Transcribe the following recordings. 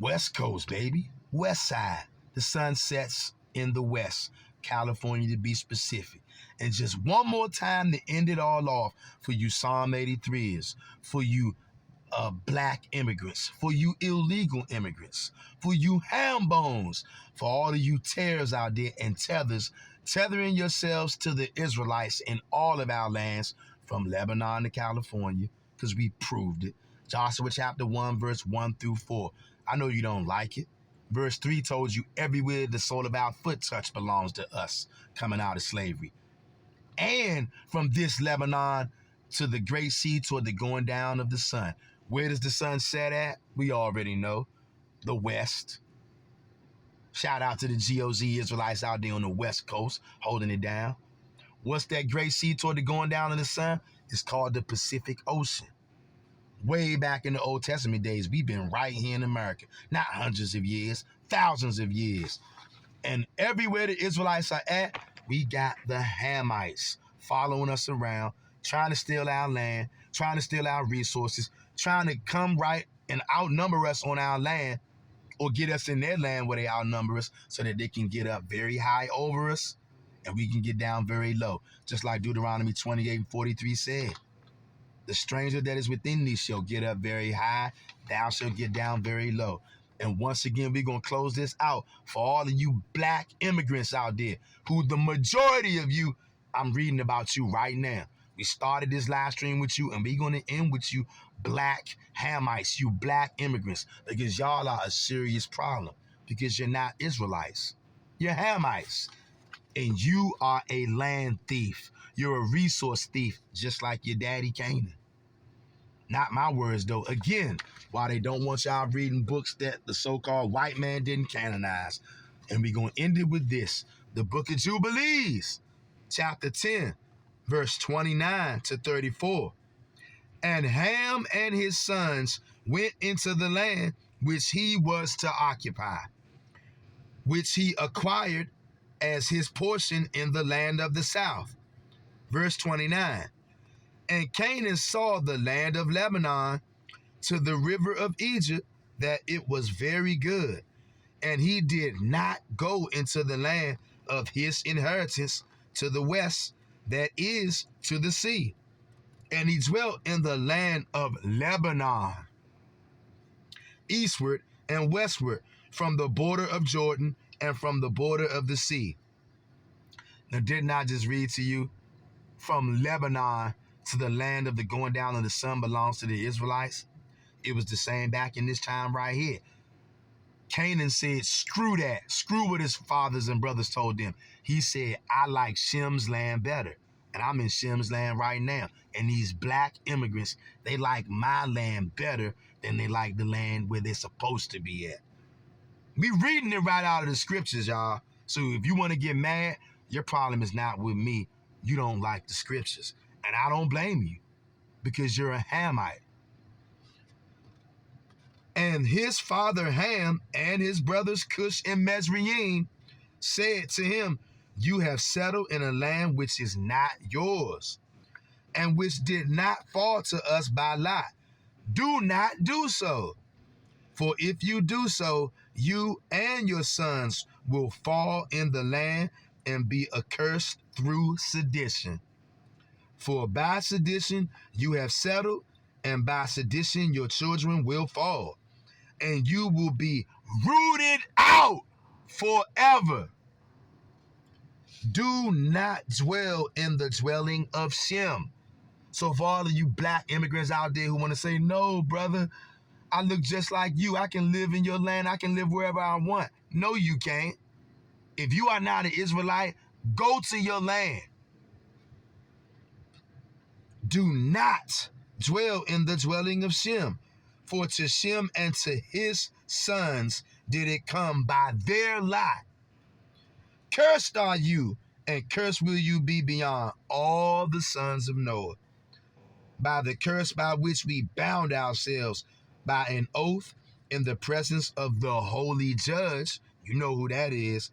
West Coast, baby. West side. The sun sets in the west. California to be specific. And just one more time to end it all off for you Psalm 83s, for you black immigrants, for you illegal immigrants, for you ham bones, for all of you tares out there and tethering yourselves to the Israelites in all of our lands from Lebanon to California, because we proved it. Joshua chapter 1, verse 1 through 4. I know you don't like it. Verse 3 told you everywhere the sole of our foot touch belongs to us coming out of slavery. And from this Lebanon to the great sea toward the going down of the sun. Where does the sun set at? We already know. The west. Shout out to the GOZ Israelites out there on the west coast holding it down. What's that great sea toward the going down of the sun? It's called the Pacific Ocean. Way back in the Old Testament days, we've been right here in America. Not hundreds of years, thousands of years. And everywhere the Israelites are at, we got the Hamites following us around, trying to steal our land, trying to steal our resources, trying to come right and outnumber us on our land, or get us in their land where they outnumber us so that they can get up very high over us and we can get down very low. Just like Deuteronomy 28:43 said. The stranger that is within thee shall get up very high, thou shalt get down very low. And once again, we're going to close this out for all of you black immigrants out there, who the majority of you, I'm reading about you right now. We started this live stream with you, and we're going to end with you black Hamites, you black immigrants, because y'all are a serious problem, because you're not Israelites. You're Hamites. And you are a land thief. You're a resource thief, just like your daddy Canaan. Not my words, though. Again, why they don't want y'all reading books that the so-called white man didn't canonize. And we're going to end it with this. The book of Jubilees, chapter 10, verse 29 to 34. And Ham and his sons went into the land which he was to occupy, which he acquired as his portion in the land of the south. Verse 29. And Canaan saw the land of Lebanon to the river of Egypt, that it was very good. And he did not go into the land of his inheritance to the west, that is, to the sea. And he dwelt in the land of Lebanon, eastward and westward, from the border of Jordan and from the border of the sea. Now, didn't I just read to you, from Lebanon to the land of the going down of the sun belongs to the Israelites? It was the same back in this time right here. Canaan said, screw that. Screw what his fathers and brothers told them. He said, I like Shem's land better. And I'm in Shem's land right now. And these black immigrants, they like my land better than they like the land where they're supposed to be at. We reading it right out of the scriptures, y'all. So if you want to get mad, your problem is not with me. You don't like the scriptures. And I don't blame you, because you're a Hamite. And his father Ham and his brothers Cush and Mizraim said to him, you have settled in a land which is not yours, and which did not fall to us by lot. Do not do so. For if you do so, you and your sons will fall in the land and be accursed through sedition. For by sedition you have settled, and by sedition your children will fall, and you will be rooted out forever. Do not dwell in the dwelling of Shem. So for all of you black immigrants out there who want to say, no, brother, I look just like you. I can live in your land. I can live wherever I want. No, you can't. If you are not an Israelite, go to your land. Do not dwell in the dwelling of Shem, for to Shem and to his sons did it come by their lot. Cursed are you, and cursed will you be beyond all the sons of Noah, by the curse by which we bound ourselves by an oath in the presence of the holy judge, you know who that is,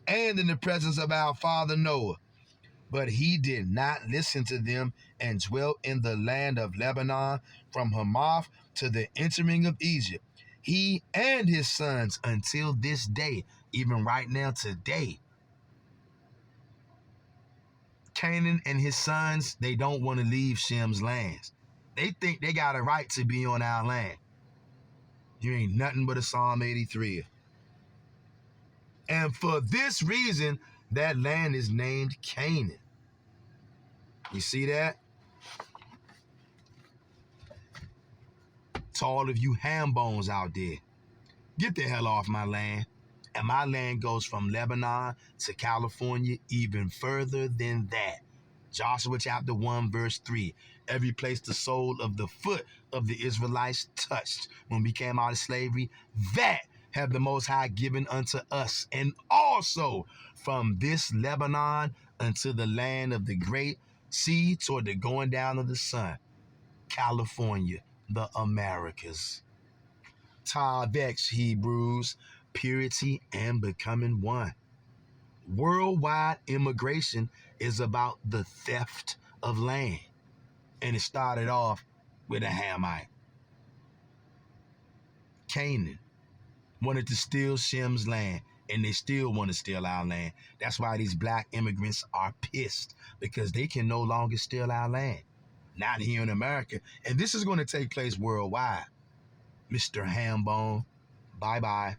and in the presence of our father Noah. But he did not listen to them, and dwelt in the land of Lebanon, from Hamath to the entering of Egypt. he and his sons until this day, even right now today. Canaan and his sons, they don't want to leave Shem's lands. They think they got a right to be on our land. You ain't nothing but a Psalm 83. And for this reason, that land is named Canaan. You see that? To all of you ham bones out there, get the hell off my land. And my land goes from Lebanon to California, even further than that. Joshua chapter 1, verse 3. Every place the sole of the foot of the Israelites touched when we came out of slavery, that have the Most High given unto us. And also from this Lebanon unto the land of the great sea toward the going down of the sun, California, the Americas. Tavex, Hebrews, purity and becoming one. Worldwide immigration is about the theft of land. And it started off with a Hamite. Canaan wanted to steal Shem's land, and they still want to steal our land. That's why these black immigrants are pissed, because they can no longer steal our land. Not here in America. And this is going to take place worldwide. Mr. Hambone, bye-bye.